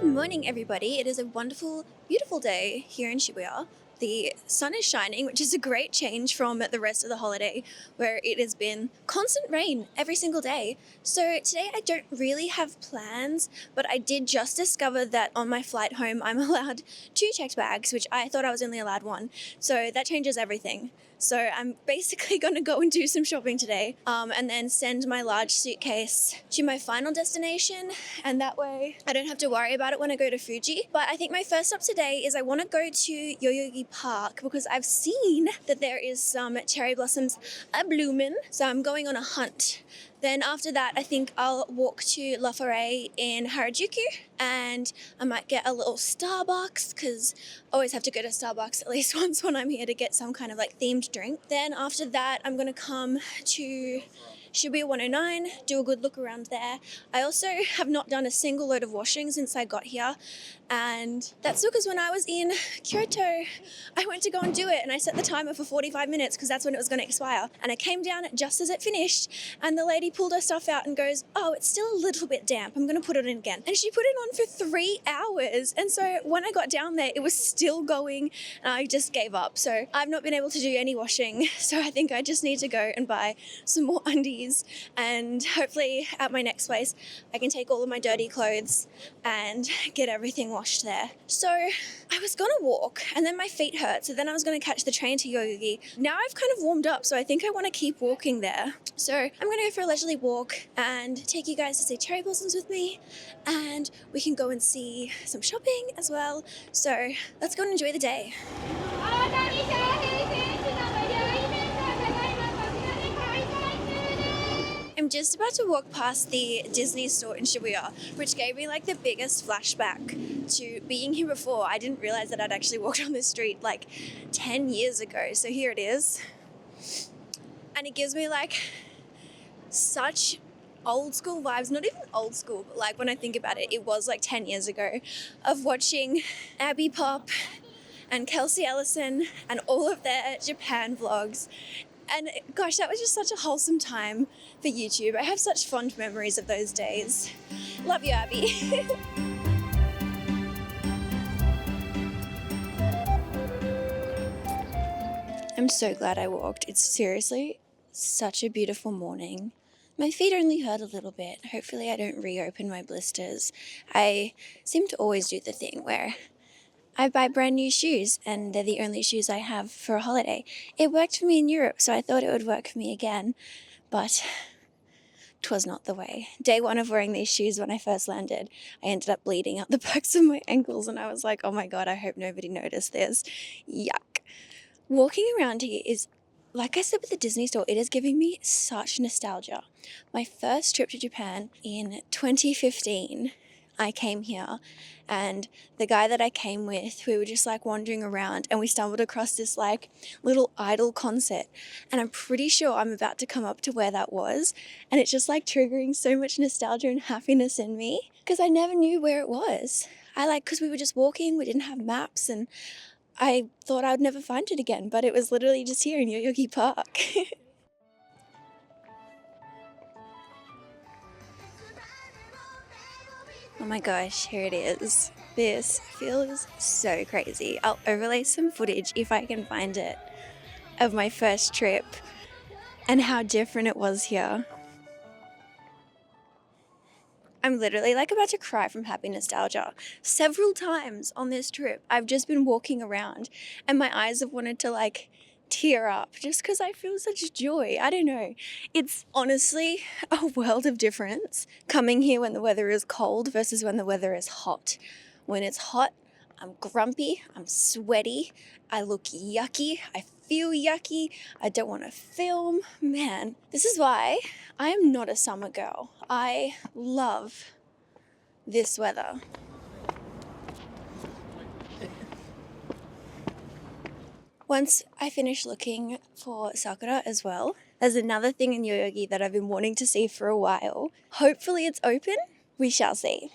Good morning, everybody. It is a wonderful, beautiful day here in Shibuya. The sun is shining, which is a great change from the rest of the holiday, where it has been constant rain every single day. So today I don't really have plans, but I did just discover that on my flight home I'm allowed 2 checked bags, which I thought I was only allowed 1. So that changes everything. So I'm basically going to go and do some shopping today, and then send my large suitcase to my final destination, and that way I don't have to worry about it when I go to Fuji. But I think my first stop today is I want to go to Yoyogi Park because I've seen that there is some cherry blossoms a-bloomin', so I'm going on a hunt. Then after that, I think I'll walk to La Forêt in Harajuku, and I might get a little Starbucks because I always have to go to Starbucks at least once when I'm here to get some kind of like themed drink. Then after that, I'm going to come to Shibuya 109, do a good look around there. I also have not done a single load of washing since I got here, and that's because when I was in Kyoto, I went to go and do it, and I set the timer for 45 minutes because that's when it was going to expire. And I came down just as it finished, and the lady pulled her stuff out and goes, "Oh, it's still a little bit damp. I'm going to put it in again." And she put it on for 3 hours. And so when I got down there, it was still going, and I just gave up. So I've not been able to do any washing. So I think I just need to go and buy some more undies, and hopefully at my next place, I can take all of my dirty clothes and get everything washed there. So I was going to walk, and then my feet hurt. So then I was going to catch the train to Yoyogi. Now I've kind of warmed up, so I think I want to keep walking there. So I'm going to go for a leisurely walk and take you guys to see cherry blossoms with me, and we can go and see some shopping as well. So let's go and enjoy the day. I'm just about to walk past the Disney store in Shibuya, which gave me like the biggest flashback to being here before. I didn't realize that I'd actually walked on this street like 10 years ago. So here it is. And it gives me like such old school vibes, not even old school, but like when I think about it, it was like 10 years ago of watching Abby Pop and Kelsey Ellison and all of their Japan vlogs. And gosh, that was just such a wholesome time for YouTube. I have such fond memories of those days. Love you, Abby. I'm so glad I walked. It's seriously such a beautiful morning. My feet only hurt a little bit. Hopefully I don't reopen my blisters. I seem to always do the thing where I buy brand new shoes and they're the only shoes I have for a holiday. It worked for me in Europe, so I thought it would work for me again, but 'twas not the way. Day 1 of wearing these shoes when I first landed, I ended up bleeding out the backs of my ankles, and I was like, oh my god, I hope nobody noticed this. Yuck. Walking around here is, like I said with the Disney store, it is giving me such nostalgia. My first trip to Japan in 2015, I came here, and the guy that I came with, we were just like wandering around, and we stumbled across this like little idol concert, and I'm pretty sure I'm about to come up to where that was, and it's just like triggering so much nostalgia and happiness in me because I never knew where it was. Because we were just walking, we didn't have maps, and I thought I would never find it again, but it was literally just here in Yoyogi Park. Oh my gosh, here it is. This feels so crazy. I'll overlay some footage if I can find it of my first trip and how different it was here. I'm literally like about to cry from happy nostalgia. Several times on this trip, I've just been walking around and my eyes have wanted to like tear up just because I feel such joy. I don't know. It's honestly a world of difference coming here when the weather is cold versus when the weather is hot. When it's hot, I'm grumpy, I'm sweaty, I look yucky, I feel yucky, I don't want to film. Man, this is why I am not a summer girl. I love this weather. Once I finish looking for Sakura as well, there's another thing in Yoyogi that I've been wanting to see for a while. Hopefully it's open. We shall see.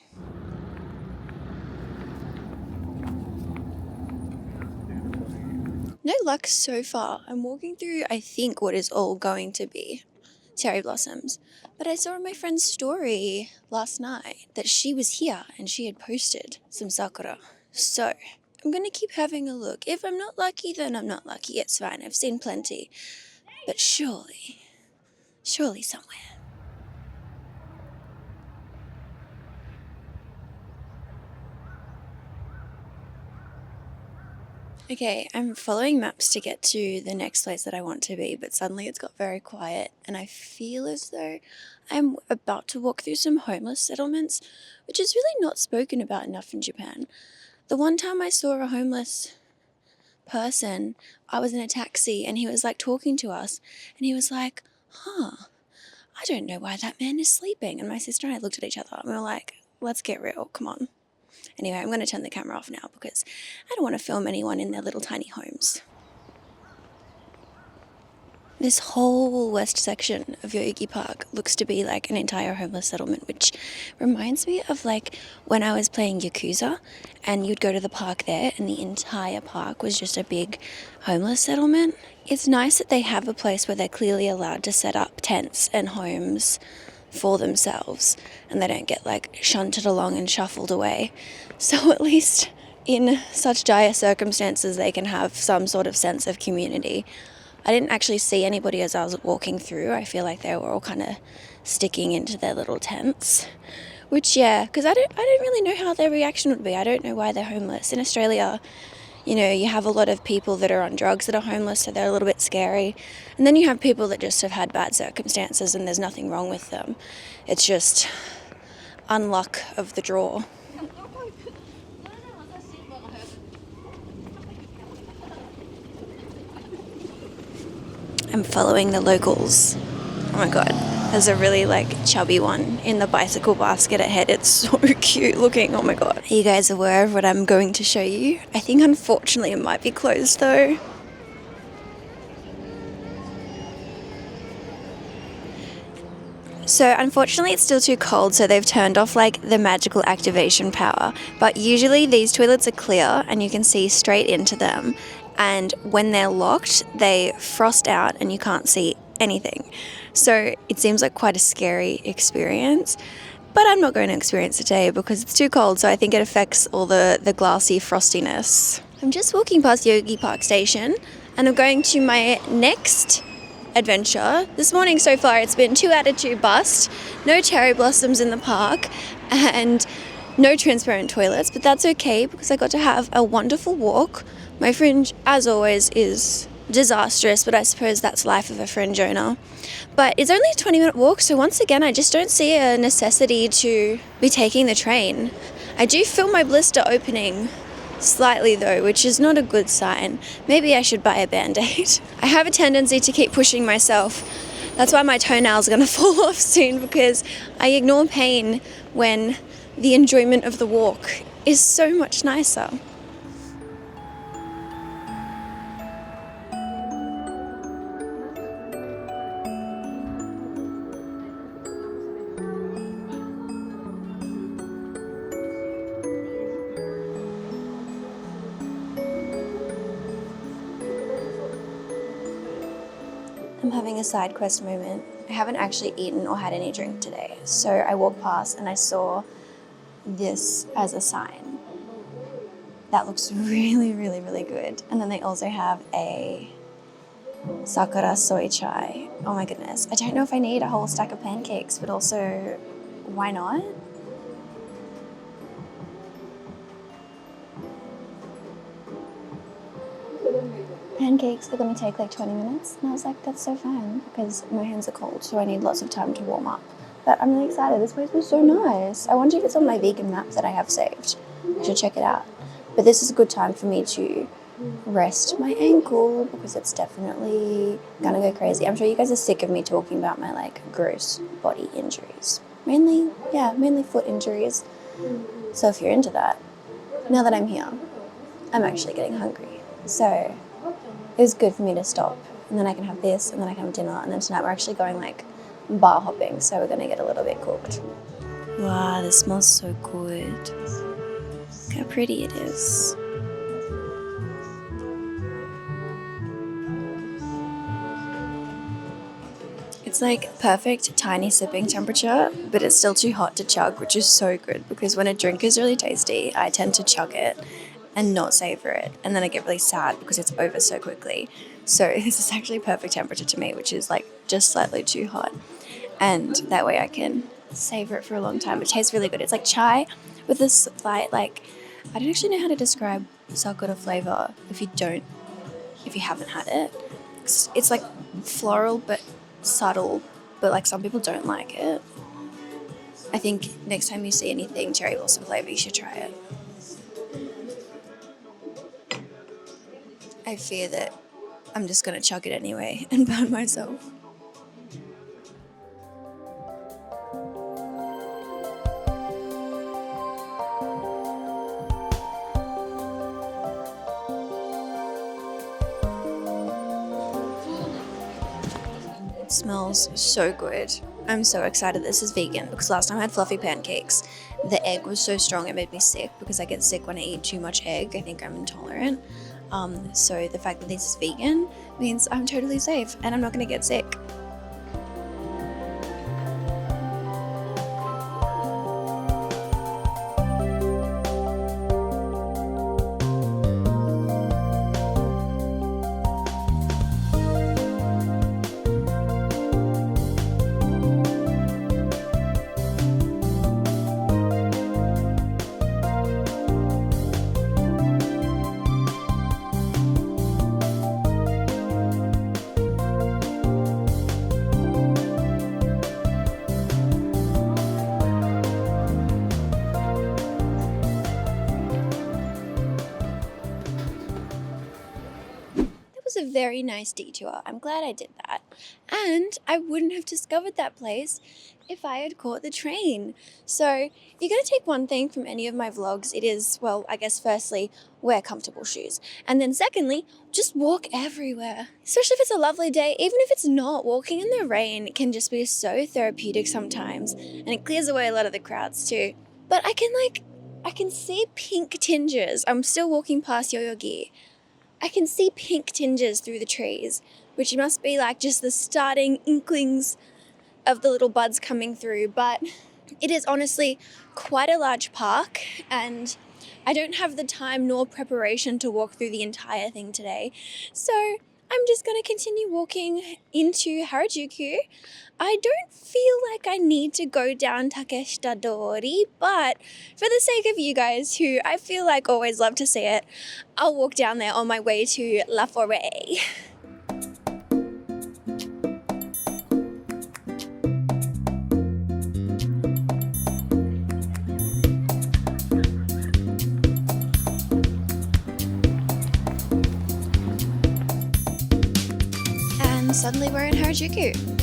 No luck so far. I'm walking through, I think, what is all going to be cherry blossoms. But I saw in my friend's story last night that she was here and she had posted some sakura. So I'm going to keep having a look. If I'm not lucky, then I'm not lucky. It's fine. I've seen plenty. But surely somewhere. Okay, I'm following maps to get to the next place that I want to be, but suddenly it's got very quiet and I feel as though I'm about to walk through some homeless settlements, which is really not spoken about enough in Japan. The one time I saw a homeless person, I was in a taxi and he was like talking to us and he was like, I don't know why that man is sleeping. And my sister and I looked at each other and we were like, let's get real, come on. Anyway, I'm going to turn the camera off now because I don't want to film anyone in their little tiny homes. This whole west section of Yoyogi Park looks to be like an entire homeless settlement, which reminds me of like when I was playing Yakuza and you'd go to the park there and the entire park was just a big homeless settlement. It's nice that they have a place where they're clearly allowed to set up tents and homes for themselves and they don't get like shunted along and shuffled away. So at least in such dire circumstances they can have some sort of sense of community. I didn't actually see anybody as I was walking through. I feel like they were all kind of sticking into their little tents, which because I don't really know how their reaction would be. I don't know why they're homeless. In Australia, you have a lot of people that are on drugs that are homeless, so they're a little bit scary. And then you have people that just have had bad circumstances and there's nothing wrong with them. It's just unluck of the draw. I'm following the locals. Oh my god, there's a really chubby one in the bicycle basket ahead. It's so cute looking, oh my god. Are you guys aware of what I'm going to show you? I think unfortunately it might be closed though. So unfortunately it's still too cold, so they've turned off the magical activation power. But usually these toilets are clear and you can see straight into them. And when they're locked, they frost out and you can't see anything. So it seems like quite a scary experience. But I'm not going to experience it today because it's too cold, so I think it affects all the glassy frostiness. I'm just walking past Yoyogi Park Station and I'm going to my next adventure. This morning so far it's been 2 out of 2 bust, no cherry blossoms in the park and no transparent toilets, but that's okay because I got to have a wonderful walk. My fringe, as always, is disastrous, but I suppose that's life of a fringe owner. But it's only a 20-minute walk, so once again I just don't see a necessity to be taking the train. I do feel my blister opening slightly though, which is not a good sign. Maybe I should buy a Band-Aid. I have a tendency to keep pushing myself. That's why my toenails are going to fall off soon, because I ignore pain when the enjoyment of the walk is so much nicer. I'm having a side quest moment. I haven't actually eaten or had any drink today, so I walked past and I saw this as a sign. That looks really, really, really good. And then they also have a Sakura soy chai. Oh my goodness. I don't know if I need a whole stack of pancakes, but also, why not? Pancakes are going to take 20 minutes. And I was like, that's so fine because my hands are cold, so I need lots of time to warm up. But I'm really excited. This place was so nice. I wonder if it's on my vegan map that I have saved. I should check it out. But this is a good time for me to rest my ankle because it's definitely going to go crazy. I'm sure you guys are sick of me talking about my gross body injuries. Mainly foot injuries. So if you're into that, now that I'm here, I'm actually getting hungry. So it was good for me to stop, and then I can have this, and then I can have dinner, and then tonight we're actually going bar hopping, so we're going to get a little bit cooked. Wow, this smells so good. Look how pretty it is. It's like perfect tiny sipping temperature, but it's still too hot to chug, which is so good because when a drink is really tasty, I tend to chug it and not savor it. And then I get really sad because it's over so quickly. So this is actually perfect temperature to me, which is like just slightly too hot. And that way I can savor it for a long time. It tastes really good. It's like chai with a slight, like, I don't actually know how to describe Sakura flavor if you haven't had it. It's like floral but subtle, but like some people don't like it. I think next time you see anything cherry blossom flavor, you should try it. I fear that I'm just going to chug it anyway and burn myself. It smells so good. I'm so excited this is vegan because last time I had fluffy pancakes. The egg was so strong it made me sick because I get sick when I eat too much egg. I think I'm intolerant. So the fact that this is vegan means I'm totally safe and I'm not going to get sick. A very nice detour. I'm glad I did that. And I wouldn't have discovered that place if I had caught the train. So if you're going to take one thing from any of my vlogs, it is, well, I guess firstly, wear comfortable shoes. And then secondly, just walk everywhere. Especially if it's a lovely day, even if it's not, walking in the rain can just be so therapeutic sometimes. And it clears away a lot of the crowds too. But I can see pink tinges. I'm still walking past Yoyogi. I can see pink tinges through the trees, which must be like just the starting inklings of the little buds coming through. But it is honestly quite a large park and I don't have the time nor preparation to walk through the entire thing today. So I'm just going to continue walking into Harajuku. I don't feel like I need to go down Takeshita Dori, but for the sake of you guys who I feel like always love to see it, I'll walk down there on my way to La Forêt. And suddenly we're in Harajuku.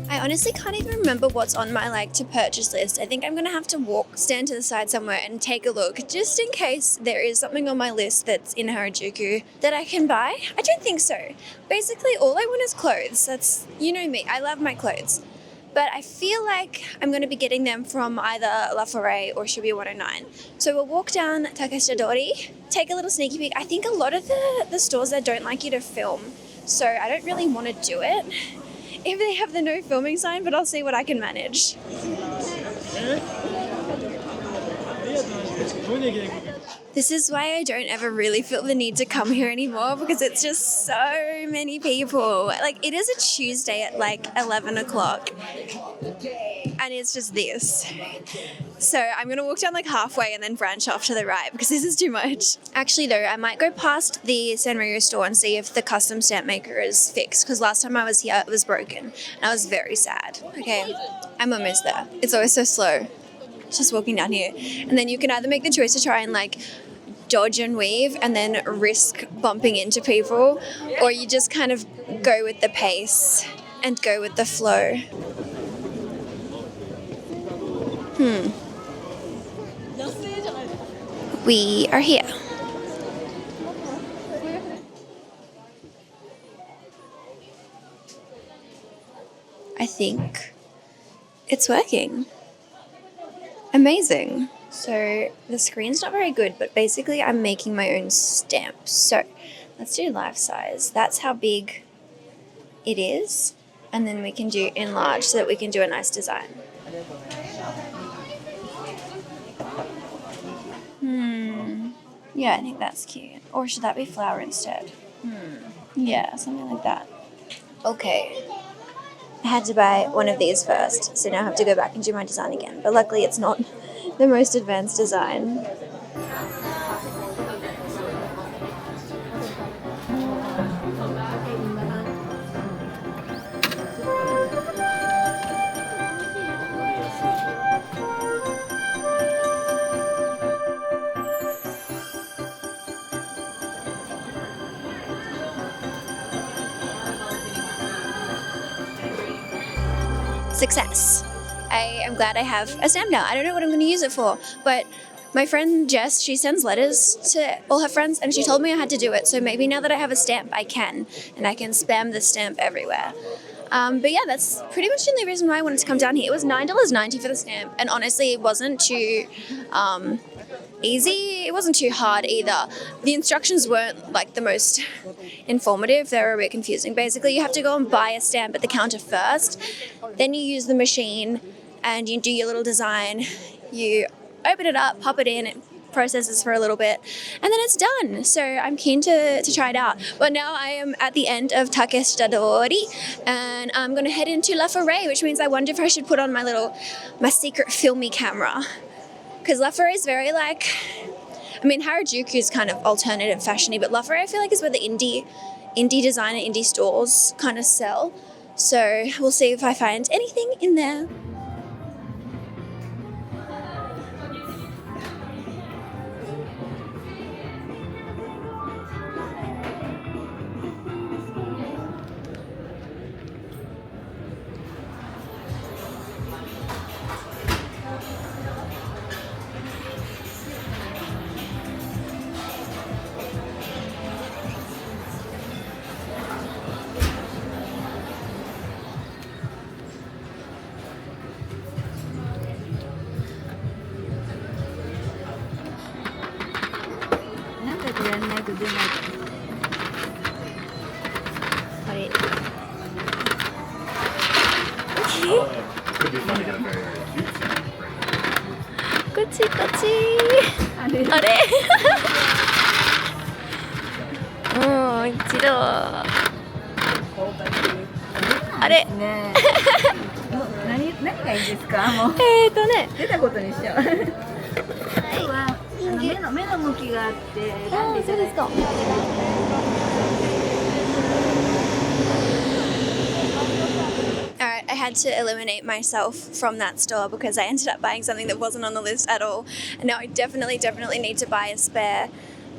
I honestly can't even remember what's on my to purchase list. I think I'm going to have to stand to the side somewhere and take a look just in case there is something on my list that's in Harajuku that I can buy. I don't think so. Basically, all I want is clothes. That's, you know me, I love my clothes. But I feel like I'm going to be getting them from either La Forêt or Shibuya 109. So we'll walk down Takeshita Dori, take a little sneaky peek. I think a lot of the stores there don't like you to film, so I don't really want to do it if they have the no filming sign, but I'll see what I can manage. This is why I don't ever really feel the need to come here anymore because it's just so many people. It is a Tuesday at 11 o'clock and it's just this. So I'm going to walk down halfway and then branch off to the right because this is too much. Actually though, I might go past the Sanrio store and see if the custom stamp maker is fixed because last time I was here it was broken and I was very sad. Okay, I'm almost there. It's always so slow. Just walking down here. And then you can either make the choice to try and dodge and weave and then risk bumping into people, or you just kind of go with the pace and go with the flow. We are here. I think it's working. Amazing. So the screen's not very good, but basically I'm making my own stamp. So Let's do life size. That's how big it is. And then we can do enlarge so that we can do a nice design. Yeah, I think that's cute. Or should that be flower instead? Yeah, something like that. Okay. I had to buy one of these first, so now I have to go back and do my design again. But luckily it's not the most advanced design. Success. I am glad I have a stamp now. I don't know what I'm going to use it for, but my friend Jess, she sends letters to all her friends and she told me I had to do it. So maybe now that I have a stamp, I can, and I can spam the stamp everywhere. But yeah, that's pretty much the only reason why I wanted to come down here. It was $9.90 for the stamp, and honestly, it wasn't too easy. It wasn't too hard either. The instructions weren't like the most informative. They were a bit confusing. Basically, you have to go and buy a stamp at the counter first. Then you use the machine and you do your little design. You open it up, pop it in, it processes for a little bit, and then it's done. So I'm keen to try it out. But now I am at the end of Takeshita Dori, and I'm going to head into La Forêt, which means I wonder if I should put on my secret filmy camera. Because La Forêt is very like, I mean, Harajuku is kind of alternative fashion-y, but La Forêt I feel like is where the indie designer, indie stores kind of sell. So we'll see if I find anything in there. Alright, I had to eliminate myself from that store because I ended up buying something that wasn't on the list at all. And now I definitely need to buy a spare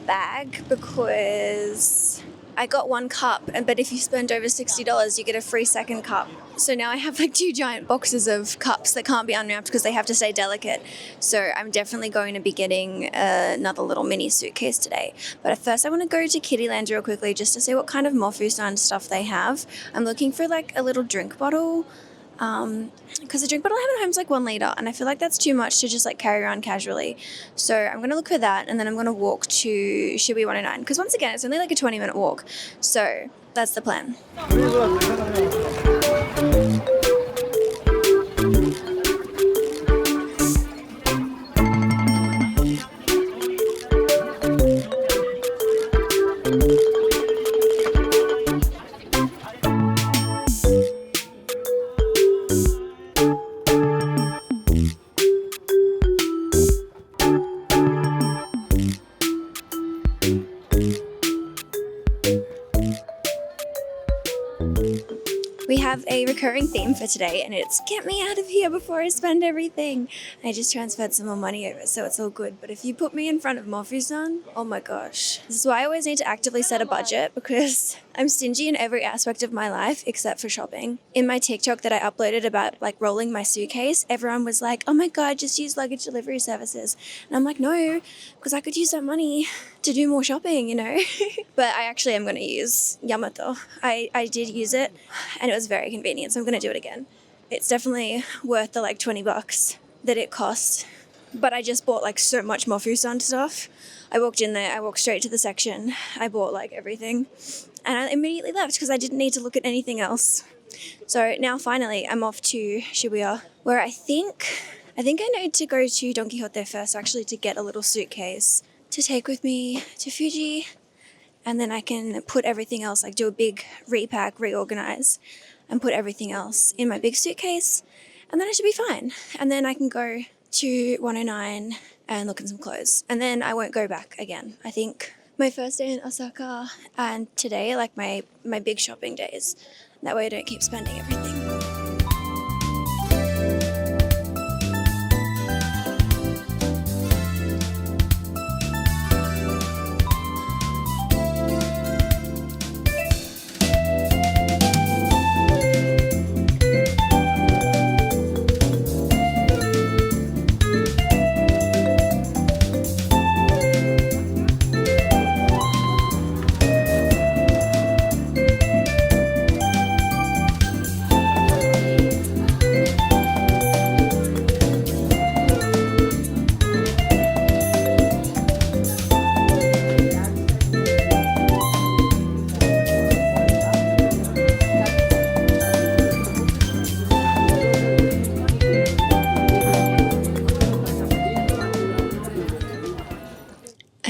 bag because I got one cup, but if you spend over $60, you get a free second cup. So now I have like 2 giant boxes of cups that can't be unwrapped because they have to stay delicate. So I'm definitely going to be getting another little mini suitcase today. But at first I want to go to Kittyland real quickly just to see what kind of Mofusan stuff they have. I'm looking for like a little drink bottle. Because the drink bottle I have at home is like 1 liter, and I feel like that's too much to just like carry around casually. So I'm going to look for that, and then I'm going to walk to Shibuya 109, because once again, it's only like a 20-minute walk. So that's the plan. We have a recurring theme for today, and it's get me out of here before I spend everything. I just transferred some more money over, so it's all good. But if you put me in front of Mofusan, oh my gosh. This is why I always need to actively set a budget, because I'm stingy in every aspect of my life except for shopping. In my TikTok that I uploaded about like rolling my suitcase, everyone was like, oh my God, just use luggage delivery services. And I'm like, no, because I could use that money to do more shopping, you know. But I actually am going to use Yamato. I did use it and it was very convenient, so I'm going to do it again. It's definitely worth the like $20 that it costs. but I just bought like so much Mofusan stuff. I walked in there, I walked straight to the section, I bought like everything, and I immediately left because I didn't need to look at anything else. So now finally I'm off to Shibuya, where I think I need to go to Don Quixote first, actually, to get a little suitcase to take with me to Fuji, and then I can put everything else, like do a big repack, reorganize, and put everything else in my big suitcase, and then I should be fine. And then I can go to 109 and look at some clothes, and then I won't go back again. I think my first day in Osaka and today are like my big shopping days. That way I don't keep spending everything.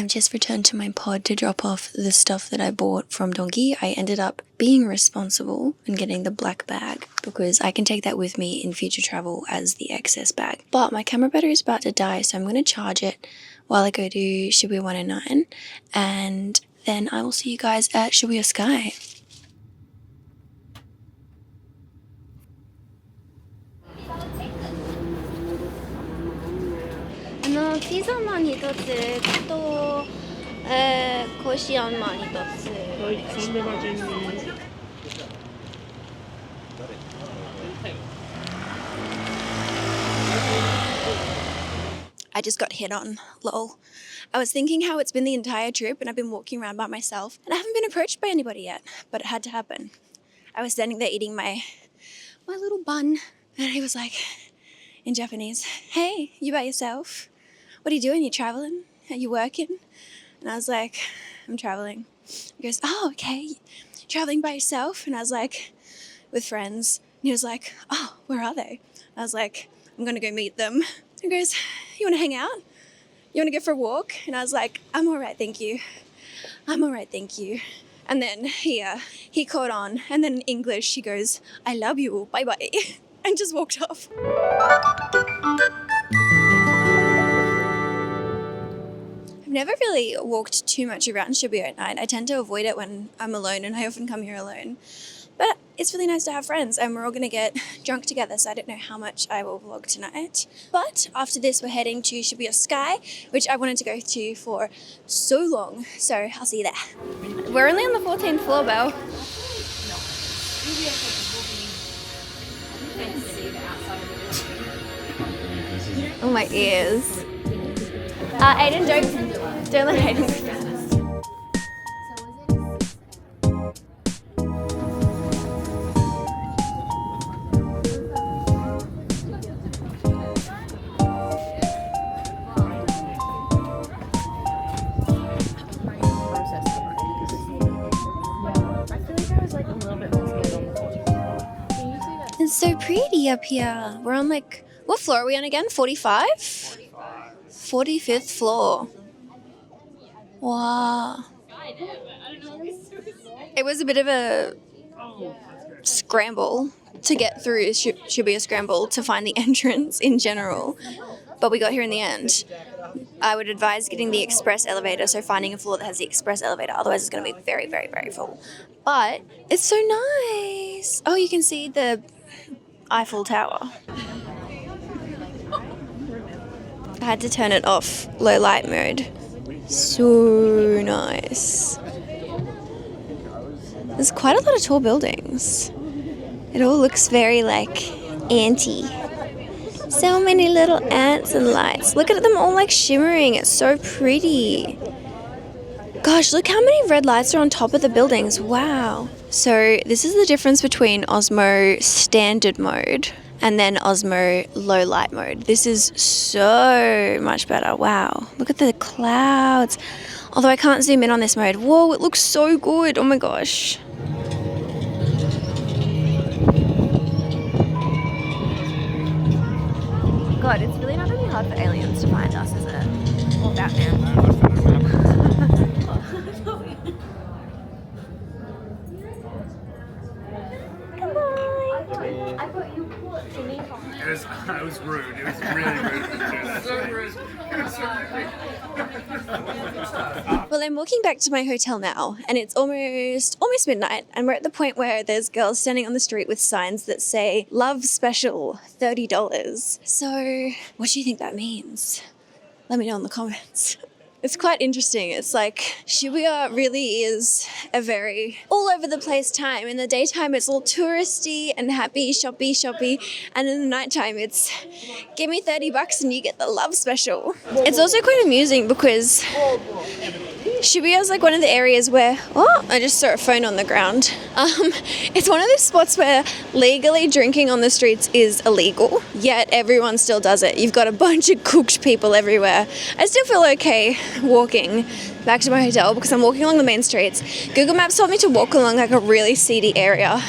Just returned to my pod to drop off the stuff that I bought from Donki. I ended up being responsible and getting the black bag because I can take that with me in future travel as the excess bag. But my camera battery is about to die, so I'm going to charge it while I go to Shibuya 109, and then I will see you guys at Shibuya Sky. Pizza マン1つと、こしあんまん1つ。はい、3メガジンに。I just got hit on, lol. I was thinking how it's been the entire trip and I've been walking around by myself and I haven't been approached by anybody yet, but it had to happen. I was standing there eating my little bun and he was like, in Japanese, "Hey, you by yourself? What are you doing? You traveling? Are you working?" And I was like, "I'm traveling." He goes, "Oh, okay. Traveling by yourself?" And I was like, "With friends." And he was like, "Oh, where are they?" I was like, "I'm going to go meet them." He goes, "You want to hang out? You want to go for a walk?" And I was like, "I'm all right, thank you. I'm all right, thank you." And then he caught on. And then in English, he goes, "I love you. Bye-bye." And just walked off. I've never really walked too much around Shibuya at night. I tend to avoid it when I'm alone, and I often come here alone. But it's really nice to have friends, and we're all going to get drunk together, so I don't know how much I will vlog tonight. But after this, we're heading to Shibuya Sky, which I wanted to go to for so long. So I'll see you there. We're only on the 14th floor, Belle. Oh, my ears. Aiden, don't let Aiden go fast. It's so pretty up here. We're on what floor are we on again? 45? 45th floor. Wow. It was a bit of a scramble to get through Shibuya Scramble to find the entrance in general, but we got here in the end. I would advise getting the express elevator, so finding a floor that has the express elevator, otherwise it's going to be very, very, very full. But it's so nice. Oh, you can see the Eiffel Tower. I had to turn it off low light mode. So nice. There's quite a lot of tall buildings. It all looks very anty. So many little ants and lights. Look at them all shimmering. It's so pretty. Gosh, look how many red lights are on top of the buildings. Wow. So this is the difference between Osmo standard mode and then Osmo low light mode. This is so much better. Wow, look at the clouds. Although I can't zoom in on this mode. Whoa, it looks so good. Oh my gosh. God, it's really not going to be hard for aliens to find us, is it? Or Batman. It was rude. It was really rude. So rude. Well, I'm walking back to my hotel now, and it's almost midnight, and we're at the point where there's girls standing on the street with signs that say "Love Special, $30." So, what do you think that means? Let me know in the comments. It's quite interesting. It's like Shibuya really is a very all over the place time. In the daytime, it's all touristy and happy, shoppy. And in the nighttime, it's give me $30 and you get the love special. It's also quite amusing because Shibuya is like one of the areas where, oh, I just saw a phone on the ground. It's one of those spots where legally drinking on the streets is illegal, yet everyone still does it. You've got a bunch of cooked people everywhere. I still feel okay walking back to my hotel because I'm walking along the main streets. Google Maps told me to walk along like a really seedy area,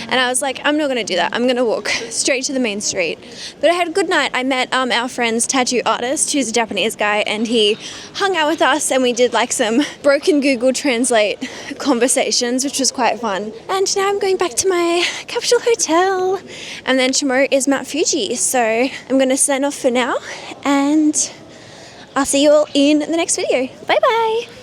and I was like, I'm not going to do that. I'm going to walk straight to the main street. But I had a good night. I met our friend's tattoo artist, who's a Japanese guy, and he hung out with us and we did like some broken Google Translate conversations, which was quite fun. And now I'm going back to my capsule hotel. And then tomorrow is Mount Fuji. So I'm going to sign off for now, and I'll see you all in the next video. Bye bye.